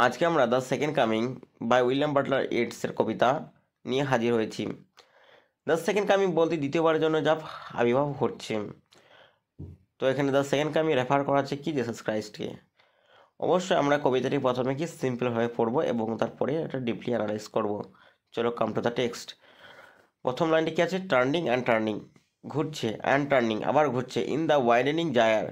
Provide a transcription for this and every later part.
আজকে আমরা the second coming by William Butler ইয়েটসের কবিতা নিয়ে হাজির হয়েছি। দ্য সেকেন্ড কামিং বলতে দ্বিতীয়বারের জন্য যা আবির্ভাব ঘটছে। তো এখানে দ্য সেকেন্ড কামিং রেফার করা হচ্ছে কি জিসাস ক্রাইস্টকে। অবশ্যই আমরা কবিতাটি প্রথমে কি সিম্পলভাবে পড়বো এবং তারপরে এটা ডিপলি অ্যানালাইজ করব। চলো কাম টু দ্য টেক্সট। প্রথম লাইনটি কি আছে? টার্নিং অ্যান্ড টার্নিং, ঘুরছে, অ্যান্ড টার্নিং আবার ঘুরছে, ইন দ্য ওয়াইডেনিং জায়ার।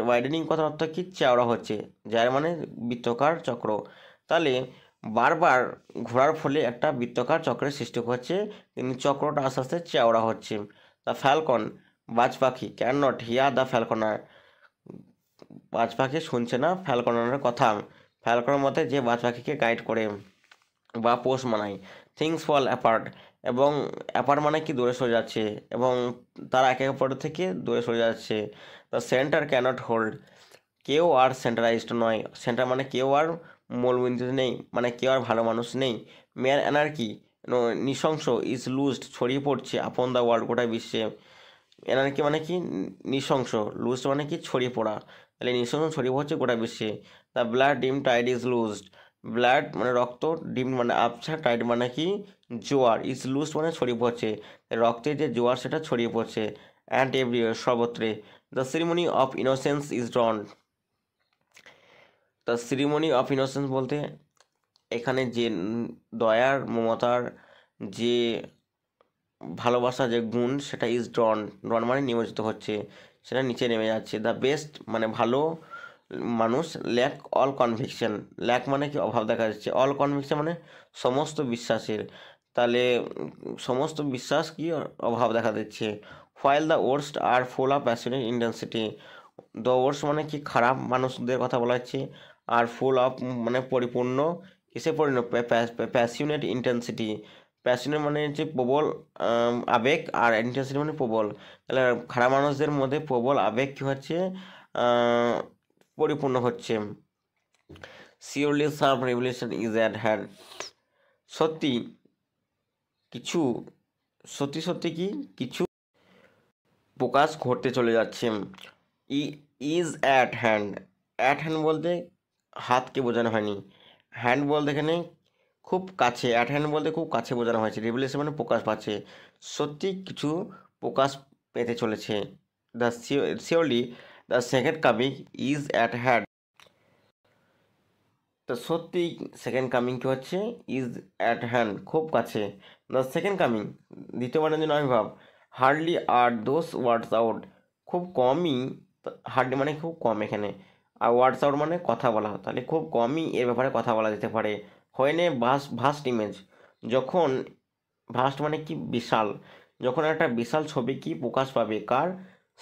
ওয়াইডেনিং কথার অর্থ কি? চওড়া হচ্ছে। জায়ার মানে বৃত্তাকার চক্র। তাহলে বারবার ঘোরার ফলে একটা বৃত্তাকার চক্রের সৃষ্টি হচ্ছে, কিন্তু চক্রটা আস্তে আস্তে চওড়া হচ্ছে। দ্য ফ্যালকন, বাজ পাখি, can not here the falconer, বাজ পাখি শুনছে না ফ্যালকনারের কথা। ফ্যালকনের মতে যে বাজ পাখিকে গাইড করে বা পোষ মানায়। থিংস ফল অ্যাপার্ট, এবং অ্যাপার্ট মানে কি? দূরে সরে যাচ্ছে, এবং তারা একে অপরের থেকে দূরে সরে যাচ্ছে। দ্য সেন্টার ক্যানট হোল্ড, কেউ আর সেন্টারাইজড নয়। সেন্টার মানে কেউ আর মূলবিন্দুতে নেই, মানে কেউ আর ভালো মানুষ নেই। মেয়ার অ্যানার্কি, নৃশংস, ইজ লুজড, ছড়িয়ে পড়ছে, আপন দ্য ওয়ার্ল্ড, গোটা বিশ্বে। অ্যানার্কি মানে কি? নৃশংস। লুজড মানে কি? ছড়িয়ে পড়া। তাহলে নৃশংস ছড়িয়ে পড়ছে গোটা বিশ্বে। দ্য ব্লাড ডিম টাইড ইজ লুজড, ব্লাড মানে রক্ত, ডিম মানে আবছা, টাইড মানে কি? জোয়ার, ইজ লুজড মানে ছড়িয়ে পড়ছে, রক্তের যে জোয়ার সেটা ছড়িয়ে পড়ছে। অ্যান্ড এভরিওয়ার, সর্বত্রে। The ceremony of innocence is drawn, the ceremony of innocence বলতে এখানে যে দয়ার, মমতার, যে ভালোবাসা, যে গুণ, সেটা ইজ ড্রন, ড্রন মানে নিমজ্জিত হচ্ছে, সেটা নিচে নেমে যাচ্ছে। দ্য বেস্ট মানে ভালো মানুষ, ল্যাক অল কনভিকশন, ল্যাক মানে কি? অভাব দেখা যাচ্ছে, অল কনভিকশন মানে সমস্ত বিশ্বাসের। তাহলে সমস্ত বিশ্বাস কি? অভাব দেখা দিচ্ছে। While the worst are full of passionate intensity, the worst মানে কি? খারাপ মানুষদের কথা বলা হচ্ছে, আর ফুল অফ মানে পরিপূর্ণ, কিসে পরিপূর্ণ? Passionate intensity. প্যাশনেট মানে হচ্ছে প্রবল আবেগ, আর ইন্টেন্সিটি মানে প্রবল। তাহলে খারাপ মানুষদের মধ্যে প্রবল আবেগ কি হচ্ছে? পরিপূর্ণ হচ্ছে। Surely some revolution is at hand, সত্যি কিছু, সত্যি সত্যি কি কিছু প্রকাশ ঘটতে চলে যাচ্ছে। ই ইজ অ্যাট হ্যান্ড বলতে হাতকে বোঝানো হয়নি, হ্যান্ড বলতে এখানে খুব কাছে, অ্যাট হ্যান্ড বলতে খুব কাছে বোঝানো হয়েছে। রিভেলেশন মানে প্রকাশ পাচ্ছে, সত্যি কিছু প্রকাশ পেতে চলেছে। The surely the second coming is at hand, তো সত্যি সেকেন্ড কামিং কি হচ্ছে? ইজ অ্যাট হ্যান্ড, খুব কাছে। দ্য সেকেন্ড কামিং দ্বিতীয়বারের জন্য আবির্ভাব। Hardly are those words out, খুব কমই, হার্ডলি মানে খুব কম এখানে, আর ওয়ার্ডস আউট মানে কথা বলা, তাহলে খুব কমই এর ব্যাপারে কথা বলা যেতে পারে। হোয়েন এ ভাস্ট ইমেজ, যখন, ভাস্ট মানে কি? বিশাল, যখন একটা বিশাল ছবি কি প্রকাশ পাবে, কার?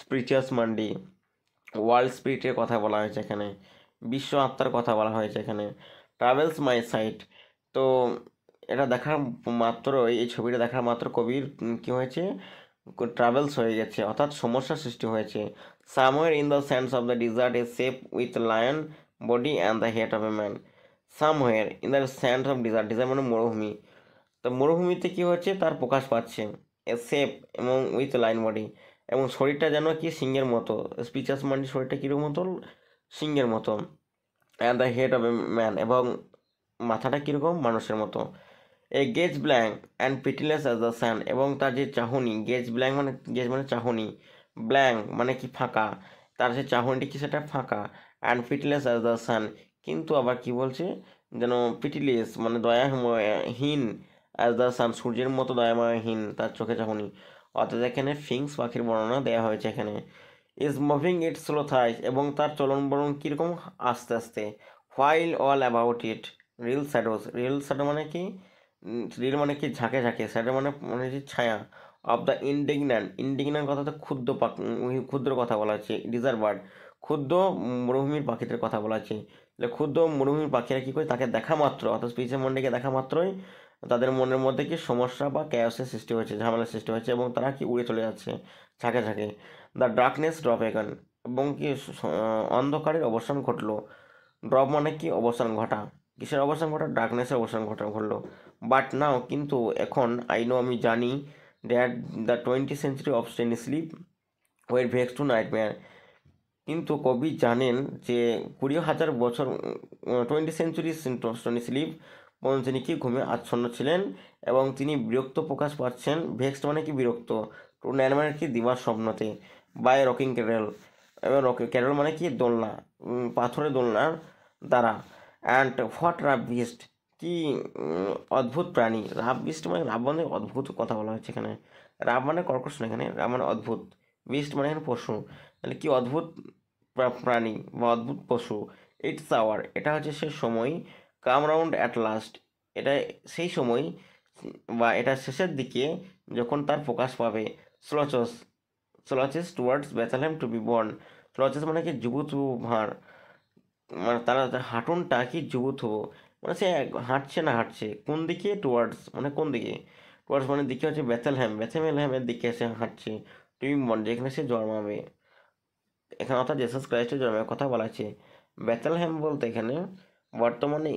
স্পিরিচুয়াস মান্ডি, ওয়ার্ল্ড স্পিরিটের কথা বলা হয়েছে এখানে, বিশ্ব আত্মার কথা বলা হয়েছে এখানে। ট্রাভেলস মাই সাইট, তো এটা দেখার মাত্র, এই ছবিটা দেখার মাত্র কবির কি হয়েছে? ট্রাভেলস হয়ে গেছে, অর্থাৎ সমস্যার সৃষ্টি হয়েছে। Somewhere in the sands of the desert a shape with lion body and the head of a man. Somewhere in the sands of desert, desert মানে মরুভূমি, তো মরুভূমিতে কি হচ্ছে? তার প্রকাশ পাচ্ছে। এ শেপ এবং উইথ লাইন বডি, এবং শরীরটা যেন কি? সিংহের মতো। স্পিচাস মানে শরীরটা কীরকম মতো? সিংহের মতো। And the head of a man, এবং মাথাটা কীরকম? মানুষের মতো। A gaze blank and pitiless as the sand, এবং তার যে চাহনি, গেজ ব্ল্যাঙ্ক মানে, গেজ মানে চাহনি, ব্ল্যাঙ্ক মানে কি? ফাঁকা, তার যে চাহনিটা কি? সেটা ফাঁকা। অ্যান্ড পিটিলেস অ্যাজ দ্য সান, কিন্তু আবার কি বলছে? যেন পিটিলেস মানে দয়াহীন, অ্যাজ দ্য সান সূর্যের মতো দয়াময়হীন তার চোখে চাহনি। অর্থাৎ এখানে ফিংস পাখির বর্ণনা দেওয়া হয়েছে এখানে। Is moving it slow thighs, এবং তার চলন বলন কীরকম? আস্তে আস্তে। While all about it reel shadows, reel shadow মানে কি? রিল মানে কি? ঝাঁকে ঝাঁকে, শ্যাডো মানে মানে যে ছায়া। অফ দ্য ইন্ডিগন্যান্ট কথা তো ক্ষুদ্র ক্ষুদ্র কথা বলা আছে। ডিজার্ভার্ড, ক্ষুদ্র মরুভূমির পাখিদের কথা বলা আছে। তাহলে ক্ষুদ্র মরুভূমির পাখিরা কী করে? তাকে দেখা মাত্র, অর্থাৎ স্পিচের মন্ডিকে দেখা মাত্রই তাদের মনের মধ্যে কি সমস্যা বা ক্যাওসের সৃষ্টি হয়েছে, ঝামেলার সৃষ্টি হয়েছে, এবং তারা কি উড়ে চলে যাচ্ছে ঝাঁকে ঝাঁকে। দ্য ডার্কনেস ড্রপ এগান, এবং কি অন্ধকারের অবসান ঘটলো। ড্রপ মানে কি? অবসান ঘটা। কিসের অবসান ঘটা? ডার্কনেসের অবসান ঘটলো। বাট নাও, কিন্তু এখন, আই নো আমি জানি, that the 20th century obstinately were vex to nightmare, কিন্তু কবি জানেন যে 20,000 বছর 20 সেঞ্চুরি স্লিপ পর্যন্ত তিনি কি ঘুমে আচ্ছন্ন ছিলেন এবং তিনি বিরক্ত প্রকাশ পাচ্ছেন। ভেক্সড মানে কি বিরক্ত, টু নাইন মানে কি দিবার স্বপ্নতে, বাই রকিং ক্যারল, এবং ক্যারল মানে কি দোলনা, পাথরের দোলনার দ্বারা। অ্যান্ড হোয়াট রাব বিস্ট, কি অদ্ভুত প্রাণী। রাব বিস্ট মানে রাব মানে অদ্ভুত কথা বলা হয়েছে এখানে। রাব মানে কর্কশ না, এখানে রাব মানে অদ্ভুত, বিস্ট মানে এখানে পশু, তাহলে কি অদ্ভুত প্রাণী বা অদ্ভুত পশু। ইটস আওয়ার, এটা হচ্ছে সে সময়। কাম রাউন্ড অ্যাট লাস্ট, এটা সেই সময় বা এটা শেষের দিকে যখন তার প্রকাশ পাবে। স্লচস, স্লচেস টুয়ার্ডস বেথালহেম টু বি বর্ন। স্লচেস মানে কি যুবুথু ভাঁড়, মানে তারা হাঁটুনটা কি যুবুথু, মানে সে হাঁটছে না, হাঁটছে কোন দিকে, টুয়ার্ডস মানে কোন দিকে, টুয়ার্ডস মানে দিকে হচ্ছে বেথেলহ্যাম, বেথেলহ্যামের দিকে সে হাঁটছে। টু বি বর্ন যেখানে সে জন্মাবে, এখানে অর্থাৎ জেসাস ক্রাইস্টের জন্মের কথা বলা আছে। বেথেলহ্যাম বলতে এখানে বর্তমানে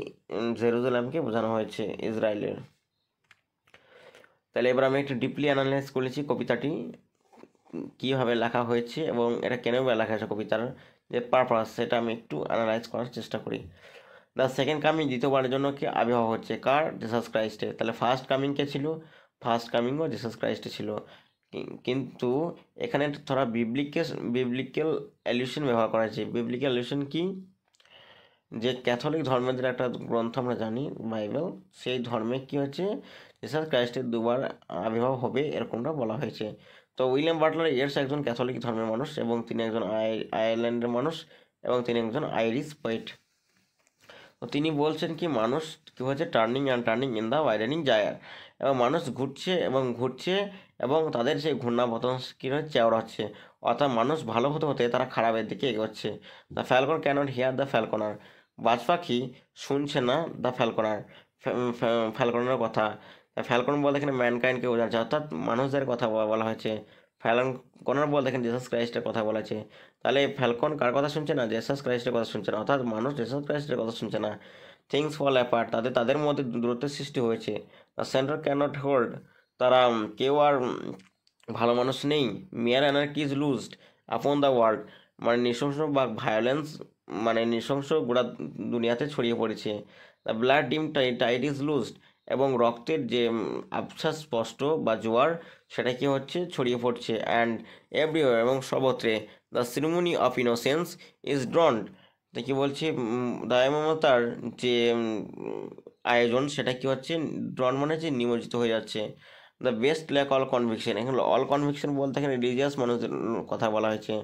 জেরুজালেমকে বোঝানো হয়েছে, ইসরায়েলের। তাহলে এবার আমি একটু ডিপলি অ্যানালাইজ করেছি কবিতাটি কীভাবে লেখা হয়েছে এবং এটা কেন লেখা হয়েছে, কবিতার যে পারপাস সেটা আমি একটু অ্যানালাইজ করার চেষ্টা করি। দ্য সেকেন্ড কামিং দ্বিতীয়বারের জন্য কি আবির্ভাব হচ্ছে কার, জেসাস ক্রাইস্টের। তাহলে ফার্স্ট কামিং কে ছিল, ফার্স্ট কামিংও জেসাস ক্রাইস্টে ছিল। কিন্তু এখানে থোড়া বিবলিক্যাল অ্যালিউশন ব্যবহার করা হয়েছে। বিবলিক্যাল অ্যালিউশন কি, যে ক্যাথলিক ধর্মের একটা গ্রন্থ আমরা জানি বাইবেল, সেই ধর্মে কি হচ্ছে জিসাস ক্রাইস্টের দুবার আবির্ভাব হবে এরকমটা বলা হয়েছে। তো উইলিয়াম বাটলার ইয়েটস একজন ক্যাথলিক ধর্মের মানুষ এবং তিনি একজন আয়ারল্যান্ডের মানুষ এবং তিনি একজন আইরিশ পোয়েট। তো তিনি বলছেন কি মানুষ কি হচ্ছে turning and turning in the widening gyre, এবং মানুষ ঘুরছে এবং ঘুরছে এবং তাদের সেই ঘূর্ণাবর্তন কী হচ্ছে, চওড়া হচ্ছে, অর্থাৎ মানুষ ভালো হতে হতে তারা খারাপের দিকে এগোচ্ছে। The falcon cannot hear the falconer, বাজ পাখি শুনছে না দ্য ফ্যালকনার, ফ্যালকনের কথা। ফ্যালকন বলতে এখানে ম্যানকাইন্ডকে বোঝাচ্ছে, অর্থাৎ মানুষদের কথা বলা হয়েছে। ফ্যালকনার বলতে এখানে জেসাস ক্রাইস্টের কথা বলা আছে। তাহলে ফ্যালকন কার কথা শুনছে না, জেসাস ক্রাইস্টের কথা শুনছে না, অর্থাৎ মানুষ জেসাস ক্রাইস্টের কথা শুনছে না। থিংস ফল অ্যাপার্ট, তাদের মধ্যে দূরত্বের সৃষ্টি হয়েছে। দ্য সেন্টার ক্যানট হোল্ড, তারা কেউ আর ভালো মানুষ নেই। মিয়ার anarchy is লুজড upon the world, মানে নৃশংস বা ভায়োলেন্স মানে নৃশংস গোড়া দুনিয়াতে ছড়িয়ে পড়েছে। দ্য ব্লাড ডিম টাইড ইজ লুজড, এবং রক্তের যে আবছা স্পষ্ট বা জোয়ার সেটা কি হচ্ছে ছড়িয়ে পড়ছে। অ্যান্ড এভরিওয়ার, এবং সর্বত্রে। The ceremony of innocence is drowned, তা কি বলছে দয়ামমতার যে আয়োজন সেটা কি হচ্ছে ড্রন মানে যে নিমজ্জিত হয়ে যাচ্ছে। The best lack all conviction, এখানে অল কনভিকশন বলতে এখানে রিলিজিয়াস মানুষদের কথা বলা হয়েছে।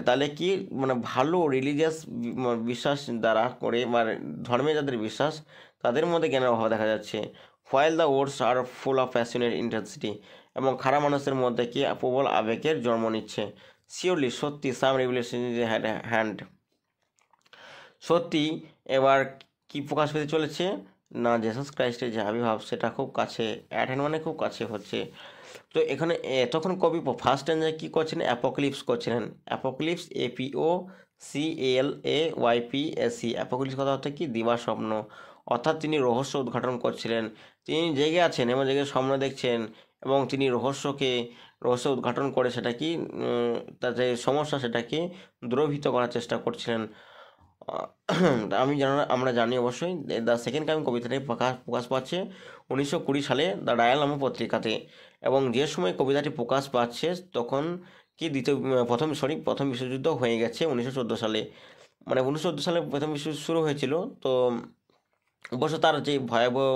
তাহলে কি মানে ভালো রিলিজিয়াস বিশ্বাস দ্বারা করে বা ধর্মে যাদের বিশ্বাস তাদের মধ্যে জ্ঞানের অভাব দেখা যাচ্ছে। While the words are full of passionate intensity, এবং খারাপ মানুষের মধ্যে কি প্রবল আবেগের জন্ম নিচ্ছে। সিওরলি সত্যি সাম রেভলিউশন হ্যান্ড, সত্যি এবার কি প্রকাশ পেতে চলেছে না জেসাস ক্রাইস্টের যে আবির্ভাব সেটা খুব কাছে, অ্যাট হ্যান্ড মানে খুব কাছে হচ্ছে। তো এখানে তখন কবি ফার্স্ট স্ট্যান্ডায় কী করছিলেন, অ্যাপোক্লিপস করছিলেন। অ্যাপোক্লিপস APOCALYPSE, অ্যাপোক্লিপস কথা হচ্ছে কি দিবা স্বপ্ন, অর্থাৎ তিনি রহস্য উদ্ঘাটন করছিলেন। তিনি জেগে আছেন এবং জেগে স্বপ্ন দেখছেন এবং তিনি রহস্য উদ্ঘাটন করে সেটা কি তার যে সমস্যা সেটাকে দূরীভূত করার চেষ্টা করছিলেন। আমরা জানি অবশ্যই দ্য সেকেন্ড কামিং কবিতাটি প্রকাশ পাচ্ছে 1920 সালে দ্য ডায়াল নামক পত্রিকাতে, এবং যে সময় কবিতাটি প্রকাশ পাচ্ছে তখন কি প্রথম বিশ্বযুদ্ধ হয়ে গেছে 1914 সালে, মানে 1914 সালে প্রথম বিশ্বযুদ্ধ শুরু হয়েছিল। তো অবশ্য তার যে ভয়াবহ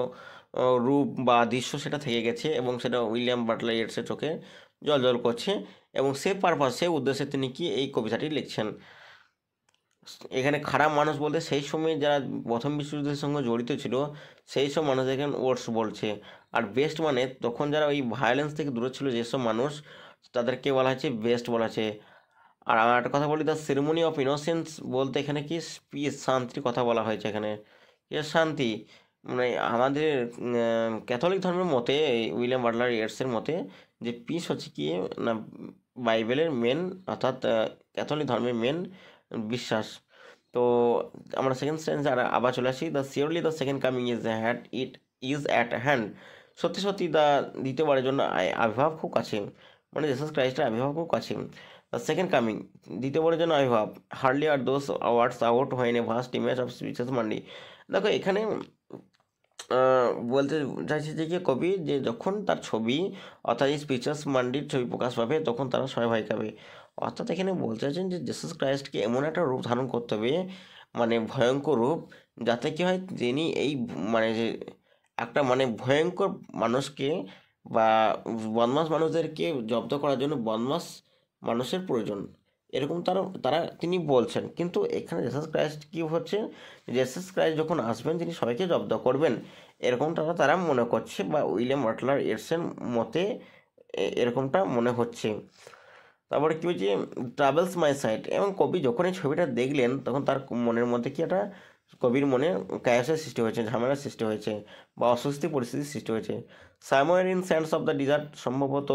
রূপ বা দৃশ্য সেটা থেকে গেছে এবং সেটা উইলিয়াম বাটলার ইয়েটসের চোখে জল করছে, এবং সে উদ্দেশ্যে তিনি কি এই কবিতাটি লিখছেন। এখানে খারাপ মানুষ বলতে সেই সময় যারা প্রথম বিশ্বযুদ্ধের সঙ্গে জড়িত ছিল সেই সব মানুষ এখানে ওয়ার্ডস বলছে। আর বেস্ট মানে তখন যারা ওই ভায়োলেন্স থেকে দূরে ছিল যেসব মানুষ তাদেরকে বলা হয়েছে বেস্ট বলা হয়েছে। আর আমার একটা কথা বলি, দ্য সেরেমনি অফ ইনোসেন্স বলতে এখানে কি পিস শান্তির কথা বলা হয়েছে। এখানে শান্তি মানে আমাদের ক্যাথলিক ধর্মের মতে উইলিয়াম বাটলার ইয়েটসের মতে যে পিস হচ্ছে কি না বাইবেলের মেন, অর্থাৎ ক্যাথলিক ধর্মের মেন বিশ্বাস। তো আমরা সেকেন্ড সেন্স আর আবার চলে আসি, the surely the second coming is at hand, সত্যি সত্যি দ্য দ্বিতীয়বারের জন্য আবির্ভাব খুব কাছে, মানে জেসাস ক্রাইস্টের আবির্ভাব খুব কাছে। দ্য সেকেন্ড কামিং, দ্বিতীয়বারের জন্য আবির্ভাব, hardly are those words out when a vast image of spiritus mundi. দেখো এখানে বলতে চাইছে যে কি কবি, যে যখন তার ছবি অর্থাৎ এই স্পিচেস মান্ডির ছবি প্রকাশ পাবে তখন তারা সবাই ভয় পাবে। অর্থাৎ এখানে বলতে চাইছেন যে জেসাস ক্রাইস্টকে এমন একটা রূপ ধারণ করতে হবে, মানে ভয়ঙ্কর রূপ, যাতে কি হয় যিনি এই মানে যে একটা মানে ভয়ঙ্কর মানুষকে বা বদমাস মানুষদেরকে জব্দ করার জন্য বদমাস মানুষের প্রয়োজন, এরকম তারা তারা তিনি বলছেন। কিন্তু এখানে জেসাস ক্রাইস্ট কী হচ্ছে, জেসাস ক্রাইস্ট যখন আসবেন তিনি সবাইকে জব্দ করবেন, এরকমটা তারা মনে করছে, বা উইলিয়াম বাটলার এডসন মতে এরকমটা মনে হচ্ছে। তারপরে কী হচ্ছে, ট্রাভেলস মাই সাইড, এবং কবি যখন এই ছবিটা দেখলেন তখন তার মনের মধ্যে কি একটা, কবির মনে ক্যাশের সৃষ্টি হয়েছে, ঝামেলার সৃষ্টি হয়েছে, বা অস্বস্তি পরিস্থিতির সৃষ্টি হয়েছে। Somewhere in sands of the dessert, সম্ভবত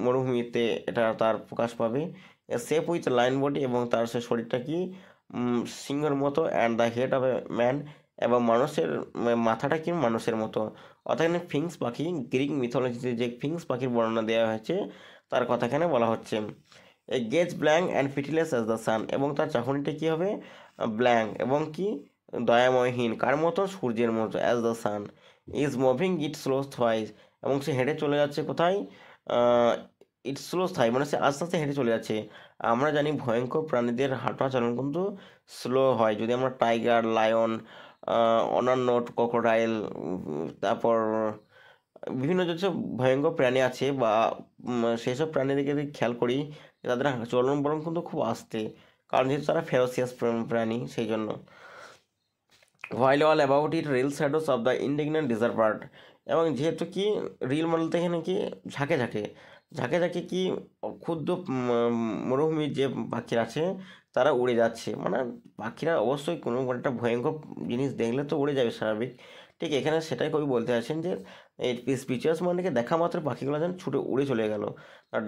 মরুভূমিতে এটা তার প্রকাশ পাবে। সেফ উইথ লাইন বডি, এবং তার সে শরীরটা কি সিংহের মতো, and the head of a man, এবং মানুষের মাথাটা কি মানুষের মতো। অর্থাৎ এখানে ফিংস পাখি, গ্রিক মিথোলজিতে যে ফিংস পাখির বর্ণনা দেওয়া হয়েছে তার কথা এখানে বলা হচ্ছে। A gaze blank and pitiless as the sun, এবং তার চাহনিটা কী হবে, ব্ল্যাঙ্ক এবং কি দয়াময়হীন, কার মতো, সূর্যের মতো, as the sun is moving it slow thighs, এবং সে হেঁটে চলে যাচ্ছে কোথায়, ইট স্লো থাই মানে সে আস্তে আস্তে হেঁটে চলে যাচ্ছে। আমরা জানি ভয়ঙ্কর প্রাণীদের হাঁটা চলন কিন্তু স্লো হয়, যদি আমরা টাইগার, লায়ন, অন্যান্য ক্রোকোডাইল, তারপর বিভিন্ন যেসব ভয়ঙ্কর প্রাণী আছে বা সেই সব প্রাণীদেরকে যদি খেয়াল করি, তাদের চলন বলন কিন্তু খুব আস্তে, কারণ যেহেতু তারা ফেরোসিয়াস প্রাণী সেই জন্য। While all about it reel shadows of the indignant desert bird, এবং যেহেতু কি রিল বলতে এখানে কি ঝাঁকে ঝাঁকে, ঝাঁকে ঝাঁকে কি ক্ষুদ্র মরুভূমির যে পাখিরা আছে তারা উড়ে যাচ্ছে, মানে পাখিরা অবশ্যই কোনো একটা ভয়ঙ্কর জিনিস দেখলে তো উড়ে যাবে স্বাভাবিক। ঠিক এখানে সেটাই কবি বলতে আছেন যে এই স্পিচার্স মানেকে দেখা মাত্র পাখিগুলো যেন ছুটে উড়ে চলে গেল।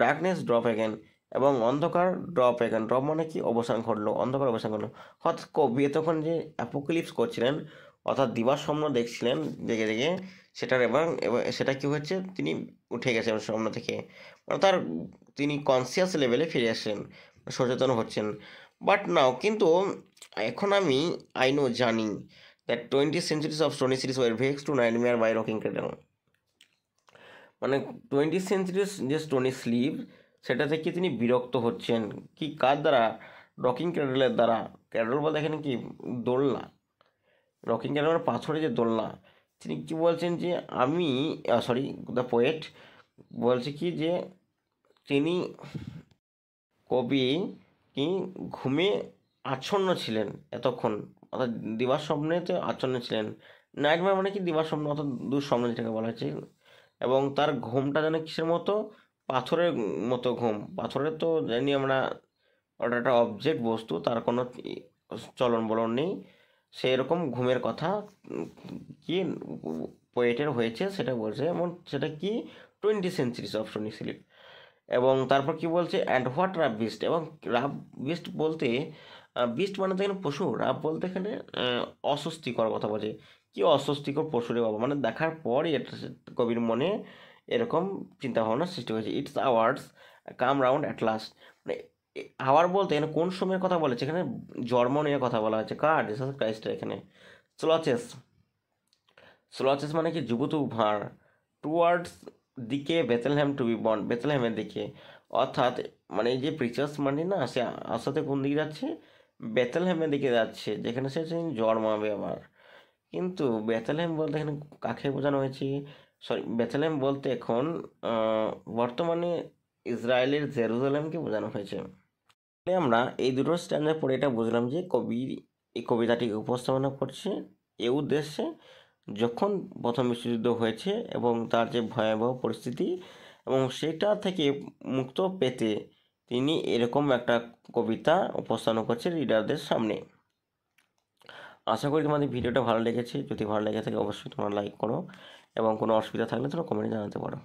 ডার্কনেস ড্রপ অ্যাগেন, এবং অন্ধকার ড্রপ অ্যাগেন, ড্রপ মানে কি অবসান ঘটলো, অন্ধকার অবসান ঘটলো। হঠাৎ কবি তখন যে অ্যাপোক্যালিপস করছিলেন, অর্থাৎ দিবার স্বপ্ন দেখছিলেন, দেখে দেখে সেটার, এবং সেটা কি হচ্ছে, তিনি উঠে গেছেন স্বপ্ন থেকে, মানে তার তিনি কনসিয়াস লেভেলে ফিরে আসেন, সচেতন হচ্ছেন। বাট নাও, কিন্তু এখন আমি আই নো জানি that 20 centuries of stony sleep were vexed to nightmare by rocking cradle, মানে 20 সেঞ্চুরিজ যে স্টোনি স্লিপ সেটা থেকে তিনি বিরক্ত হচ্ছেন, কি কার দ্বারা, রকিং ক্যাডেলের দ্বারা। ক্যাডেল বলতে এখানে কি দোলনা, রকিং ক্যাডেল মানে পাথরে যে দোলনা। তিনি কি বলছেন যে আমি, সরি, দ্য পোয়েট বলছে কি যে তিনি, কবি কি ঘুমে আচ্ছন্ন ছিলেন এতক্ষণ, অর্থাৎ দিবার স্বপ্নেতে আচ্ছন্ন ছিলেন। নাইটমেয়ার মানে কি দিবার স্বপ্ন, অর্থাৎ দুঃস্বপ্ন যেটাকে বলা হয়েছে। এবং তার ঘুমটা যেন কিসের মতো, পাথরের মতো ঘুম। পাথরের তো জানি আমরা ওটা একটা অবজেক্ট বস্তু, তার কোনো চলন বলন নেই, সেই রকম ঘুমের কথা কি পোয়েটের হয়েছে সেটা বলছে, এবং সেটা কি 20 সেঞ্চুরিজ অফ সোনি স্লিপ। এবং তারপর কি বলছে, অ্যান্ড হোয়াট রাব বিস্ট, এবং রাব বিস্ট বলতে, বিস্ট মানে তো এখানে পশু, রাব বলতে এখানে অস্বস্তিকর কথা বলছে। কি অস্বস্তিকর পশু রে বাবা, মানে দেখার পরই এটা কবির মনে এরকম চিন্তাভাবনার সৃষ্টি হয়েছে। Its hours come round at last, মানে আওয়ার বলতে এখানে কোন সময়ের কথা বলেছে, এখানে জন্ম নিয়ে কথা বলা হয়েছে, কার, জিসাস ক্রাইস্টের। এখানে স্লচেস, স্লচেস মানে কি যুবতু ভাঁড়, টুয়ার্ডস দিকে বেথেলহ্যাম টু বি বর্ন, বেথেলহ্যামের দিকে। অর্থাৎ মানে এই যে প্রিচার্স মানে না, সে আসাতে কোন দিকে যাচ্ছে, বেথেলহ্যামের দিকে যাচ্ছে, যেখানে সে জন্মাবে আবার। কিন্তু বেথেলহ্যাম বলতে এখানে কাকে বোঝানো হয়েছে, সরি, বেথেলহ্যাম বলতে এখন বর্তমানে ইসরায়েলের জেরুজালেমকে বোঝানো হয়েছে। আমরা এই দুটো স্ট্যান্ডার্ড পড়ে এটা বুঝলাম যে কবি এই কবিতাটি উপস্থাপনা করছে এ উদ্দেশ্যে, যখন প্রথম বিশ্বযুদ্ধ হয়েছে এবং তার যে ভয়াবহ পরিস্থিতি, এবং সেটা থেকে মুক্ত পেতে তিনি এরকম একটা কবিতা উপস্থাপন করছে রিডারদের সামনে। আশা করি তোমাদের ভিডিওটা ভালো লেগেছে, যদি ভালো লেগে থাকে অবশ্যই তোমরা লাইক করো, এবং কোনো অসুবিধা থাকলে তোমরা কমেন্টে জানাতে পারো।